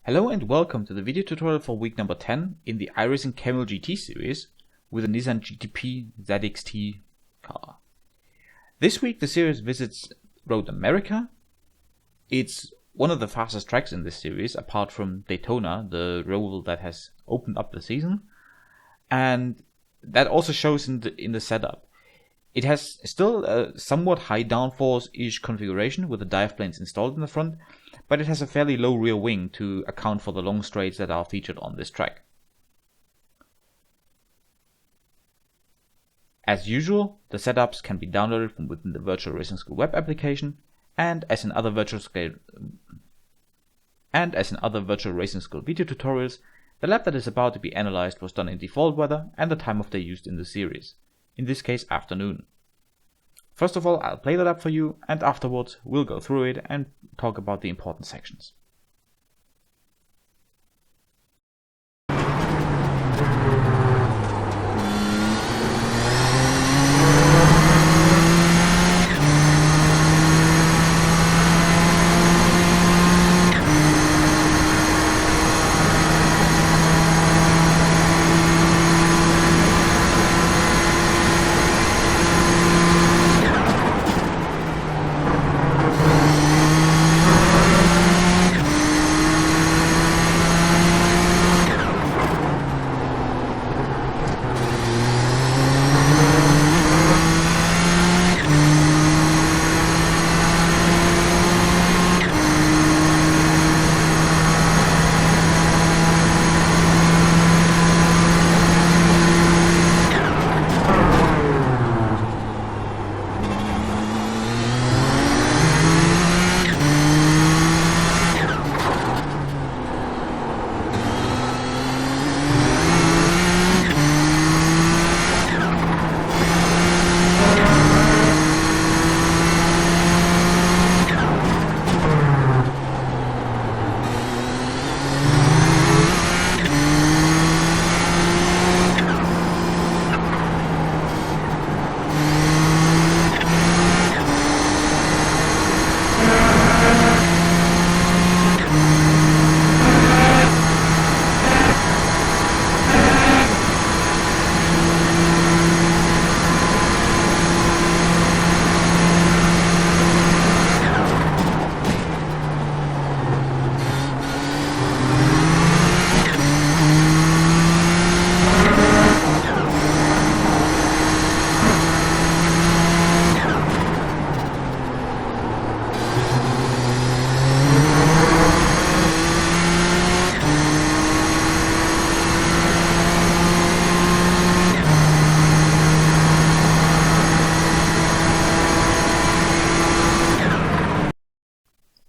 Hello and welcome to the video tutorial for week number 10 in the iRacing KamelGT series with the Nissan GTP ZXT car. This week the series visits Road America. It's one of the fastest tracks in this series apart from Daytona, the roval that has opened up the season, and that also shows in the setup. It has still a somewhat high downforce-ish configuration with the dive planes installed in the front, but it has a fairly low rear wing to account for the long straights that are featured on this track. As usual, the setups can be downloaded from within the Virtual Racing School web application, and as in other Virtual Racing School video tutorials, the lap that is about to be analyzed was done in default weather and the time of day used in the series, in this case afternoon. First of all, I'll play that up for you, and afterwards we'll go through it and talk about the important sections.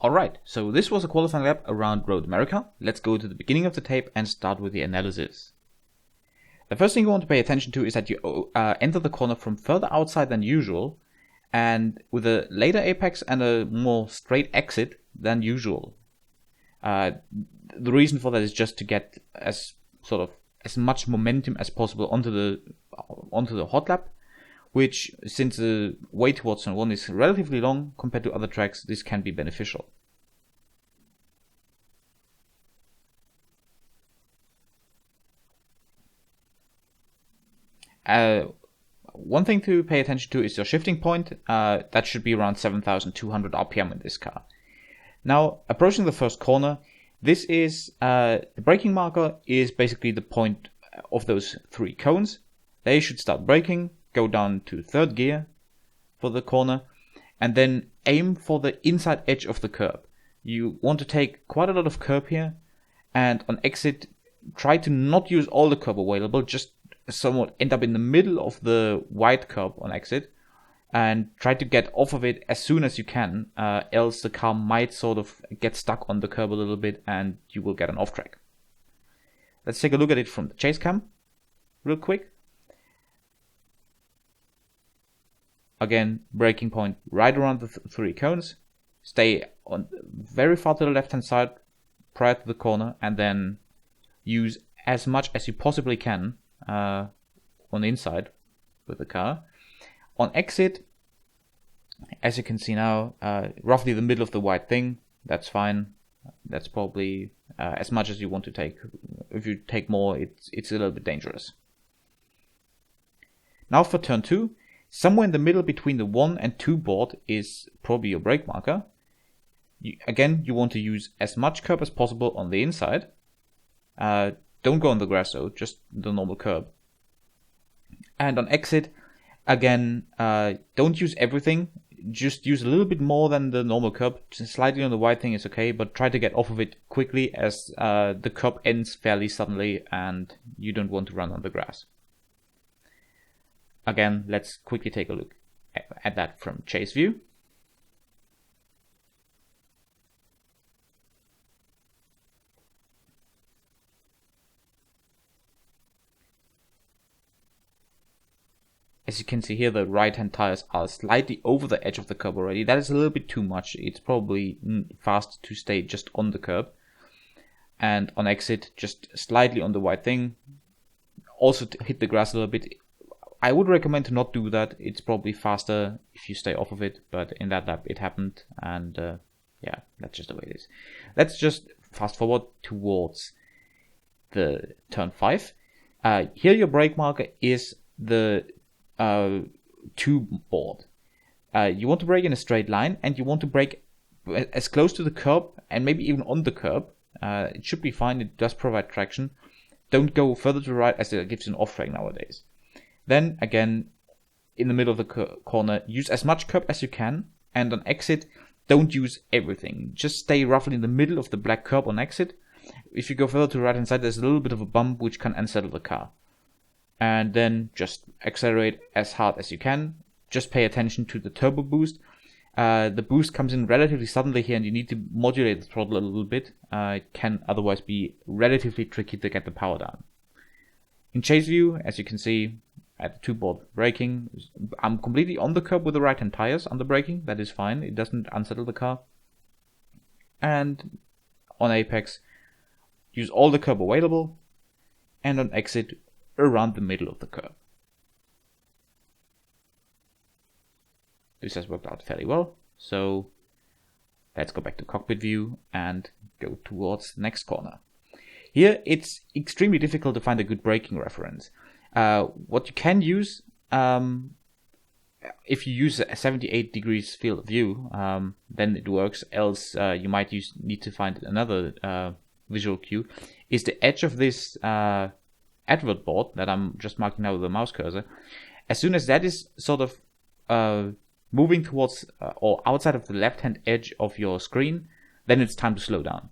Alright, so this was a qualifying lap around Road America. Let's go to the beginning of the tape and start with the analysis. The first thing you want to pay attention to is that you enter the corner from further outside than usual, and with a later apex and a more straight exit than usual. The reason for that is just to get as much momentum as possible onto the hot lap, which, since the way towards turn 1 is relatively long compared to other tracks, this can be beneficial. One thing to pay attention to is your shifting point. That should be around 7,200 RPM in this car. Now, approaching the first corner, this is the braking marker is basically the point of those 3 cones. They should start braking, go down to 3rd gear for the corner, and then aim for the inside edge of the curb. You want to take quite a lot of curb here, and on exit try to not use all the curb available, just somewhat end up in the middle of the wide curb on exit, and try to get off of it as soon as you can, else the car might sort of get stuck on the curb a little bit and you will get an off track. Let's take a look at it from the chase cam real quick. Again, braking point right around the 3 cones. Stay on very far to the left hand side prior to the corner, and then use as much as you possibly can on the inside with the car. On exit, as you can see now, roughly the middle of the white thing. That's fine. That's probably as much as you want to take. If you take more, it's a little bit dangerous. Now for turn 2, somewhere in the middle between the 1 and 2 board is probably your brake marker. Again, you want to use as much curb as possible on the inside. Don't go on the grass though, just the normal curb. And on exit, again, don't use everything. Just use a little bit more than the normal curb. Just slightly on the white thing is okay, but try to get off of it quickly as the curb ends fairly suddenly and you don't want to run on the grass. Again, let's quickly take a look at that from chase view. As you can see here, the right-hand tires are slightly over the edge of the curb already. That is a little bit too much. It's probably fast to stay just on the curb. And on exit, just slightly on the white thing. Also to hit the grass a little bit. I would recommend to not do that. It's probably faster if you stay off of it. But in that lap, it happened. And yeah, that's just the way it is. Let's just fast forward towards the turn 5. Here your brake marker is the 2 board. You want to brake in a straight line and you want to brake as close to the curb and maybe even on the curb. It should be fine. It does provide traction. Don't go further to the right as it gives you an off brake nowadays. Then again, in the middle of the corner, use as much curb as you can, and on exit, don't use everything. Just stay roughly in the middle of the black curb on exit. If you go further to the right hand side, there's a little bit of a bump which can unsettle the car. And then just accelerate as hard as you can. Just pay attention to the turbo boost. The boost comes in relatively suddenly here and you need to modulate the throttle a little bit. It can otherwise be relatively tricky to get the power down. In chase view, as you can see, at the 2 board braking, I'm completely on the curb with the right hand tires on the braking. That is fine. It doesn't unsettle the car. And on apex, use all the curb available. And on exit, around the middle of the curb. This has worked out fairly well. So let's go back to cockpit view and go towards the next corner. Here it's extremely difficult to find a good braking reference. What you can use, if you use a 78 degrees field of view, then it works. Else you might need to find another visual cue. Is the edge of this advert board that I'm just marking now with the mouse cursor. As soon as that is sort of moving towards or outside of the left-hand edge of your screen, then it's time to slow down.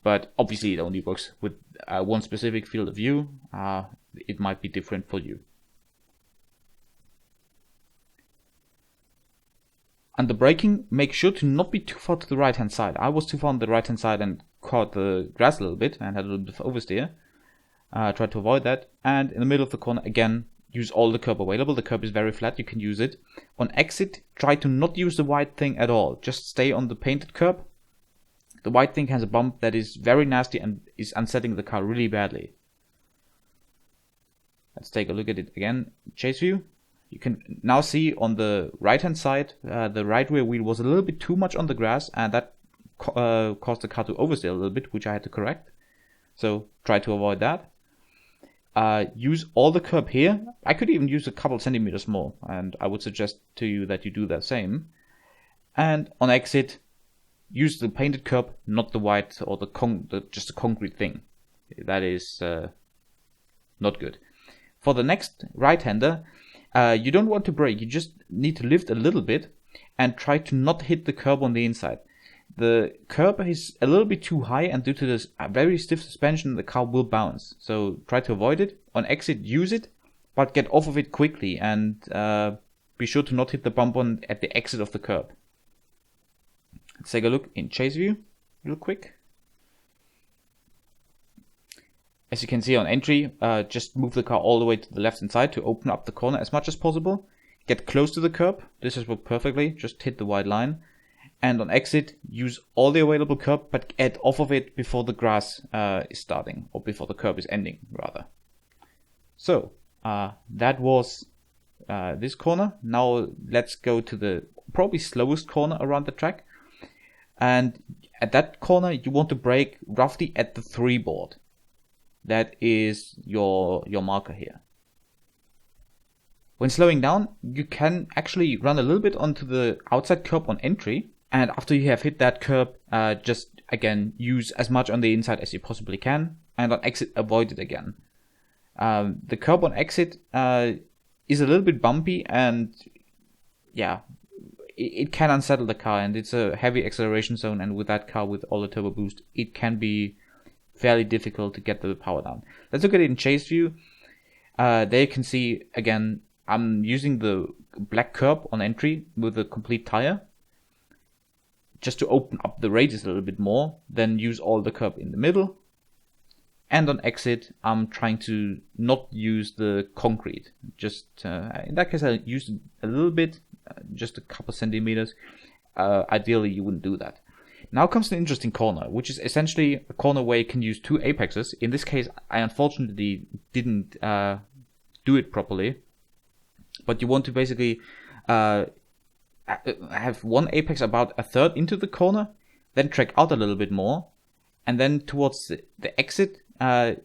But obviously it only works with one specific field of view. It might be different for you. Under braking, make sure to not be too far to the right-hand side. I was too far on the right-hand side and caught the grass a little bit and had a little bit of oversteer. Try to avoid that. And in the middle of the corner, again, use all the curb available. The curb is very flat, you can use it. On exit, try to not use the white thing at all. Just stay on the painted curb. The white thing has a bump that is very nasty and is unsettling the car really badly. Let's take a look at it again. Chase view. You can now see on the right hand side, the right rear wheel was a little bit too much on the grass, and that caused the car to oversteer a little bit, which I had to correct. So try to avoid that. Use all the curb here. I could even use a couple centimeters more, and I would suggest to you that you do the same. And on exit, use the painted curb, not the white or just the concrete thing. That is not good. For the next right-hander, you don't want to brake. You just need to lift a little bit and try to not hit the curb on the inside. The curb is a little bit too high, and due to this very stiff suspension, the car will bounce. So try to avoid it. On exit, use it, but get off of it quickly, and be sure to not hit the bump at the exit of the curb. Let's take a look in chase view real quick. As you can see on entry, just move the car all the way to the left hand side to open up the corner as much as possible. Get close to the curb. This has worked perfectly. Just hit the white line. And on exit, use all the available curb, but get off of it before the grass is starting, or before the curb is ending, rather. So, that was this corner. Now let's go to the probably slowest corner around the track. And at that corner, you want to brake roughly at the 3 board. That is your marker here. When slowing down, you can actually run a little bit onto the outside curb on entry, and after you have hit that curb, just again use as much on the inside as you possibly can, and on exit avoid it again. The curb on exit is a little bit bumpy, and yeah, it can unsettle the car, and it's a heavy acceleration zone, and with that car with all the turbo boost, it can be fairly difficult to get the power down. Let's look at it in chase view. There you can see again, I'm using the black curb on entry with a complete tire just to open up the radius a little bit more, then use all the curb in the middle. And on exit, I'm trying to not use the concrete. Just in that case, I used a little bit, just a couple centimeters. Ideally, you wouldn't do that. Now comes an interesting corner, which is essentially a corner where you can use 2 apexes. In this case, I unfortunately didn't do it properly. But you want to basically have one apex about a third into the corner, then track out a little bit more, and then towards the exit, go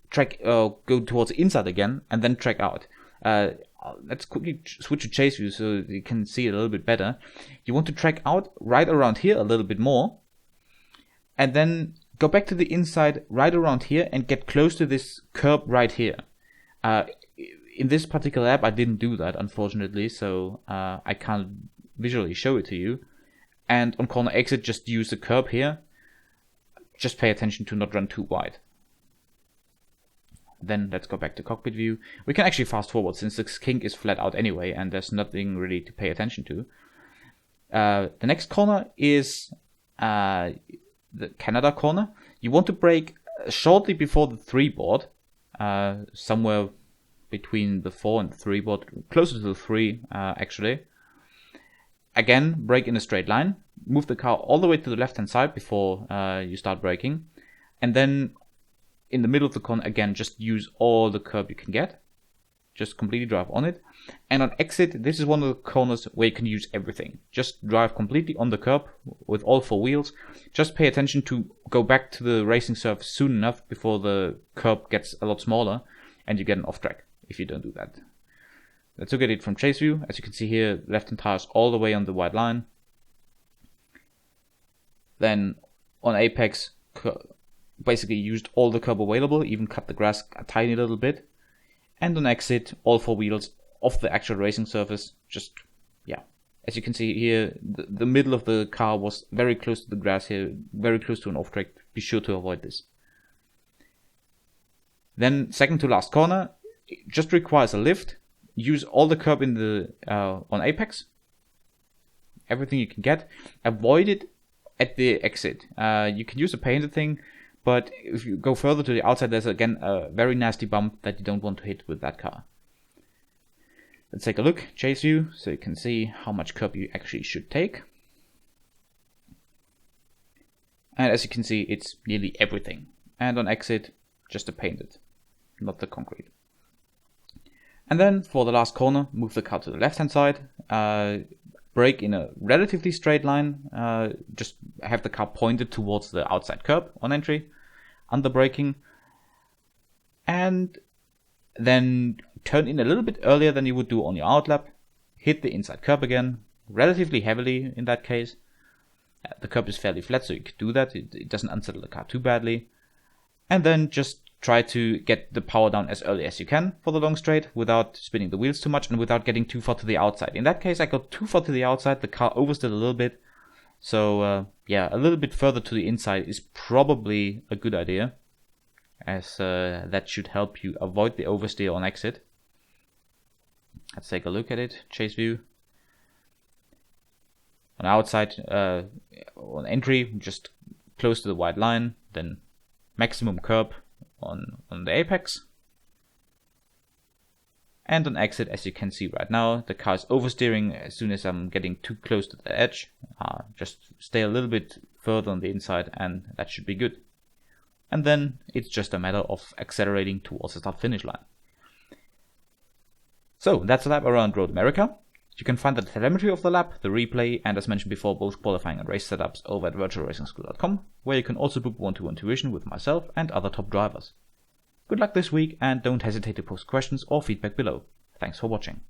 towards the inside again, and then track out. Let's quickly switch to chase view so you can see it a little bit better. You want to track out right around here a little bit more, and then go back to the inside right around here and get close to this curb right here. In this particular lap, I didn't do that, unfortunately, so I can't visually show it to you. And on corner exit, just use the curb here. Just pay attention to not run too wide. Then let's go back to cockpit view. We can actually fast forward since the kink is flat out anyway, and there's nothing really to pay attention to. The next corner is the Canada corner. You want to brake shortly before the 3 board, somewhere between the 4 and the 3 board, closer to the 3 actually. Again, brake in a straight line. Move the car all the way to the left hand side before you start braking, and then in the middle of the corner again, just use all the curb you can get. Just completely drive on it. And on exit, this is one of the corners where you can use everything. Just drive completely on the curb with all 4 wheels. Just pay attention to go back to the racing surface soon enough before the curb gets a lot smaller and you get an off track if you don't do that. Let's look at it from chase view. As you can see here, left hand tire is all the way on the white line. Then on apex, basically used all the curb available, even cut the grass a tiny little bit. And on exit, all 4 wheels off the actual racing surface. Just, yeah. As you can see here, the middle of the car was very close to the grass here, very close to an off track. Be sure to avoid this. Then second to last corner, it just requires a lift. Use all the curb in the on apex. Everything you can get. Avoid it at the exit. You can use a painted thing, but if you go further to the outside, there's again a very nasty bump that you don't want to hit with that car. Let's take a look, chase view, so you can see how much curb you actually should take. And as you can see, it's nearly everything. And on exit, just the painted, not the concrete. And then for the last corner, move the car to the left hand side. Brake in a relatively straight line. Just have the car pointed towards the outside curb on entry, under braking. And then turn in a little bit earlier than you would do on your outlap. Hit the inside curb again, relatively heavily in that case. The curb is fairly flat, so you could do that. It doesn't unsettle the car too badly. And then just try to get the power down as early as you can for the long straight without spinning the wheels too much and without getting too far to the outside. In that case, I got too far to the outside. The car oversteered a little bit. So yeah, a little bit further to the inside is probably a good idea, as that should help you avoid the oversteer on exit. Let's take a look at it, chase view. On outside, on entry, just close to the white line, then maximum curb on the apex. And on exit, as you can see right now, the car is oversteering as soon as I'm getting too close to the edge. Just stay a little bit further on the inside and that should be good. And then it's just a matter of accelerating towards the start finish line. So that's a lap around Road America. You can find the telemetry of the lap, the replay, and as mentioned before, both qualifying and race setups over at virtualracingschool.com, where you can also book one-to-one tuition with myself and other top drivers. Good luck this week, and don't hesitate to post questions or feedback below. Thanks for watching.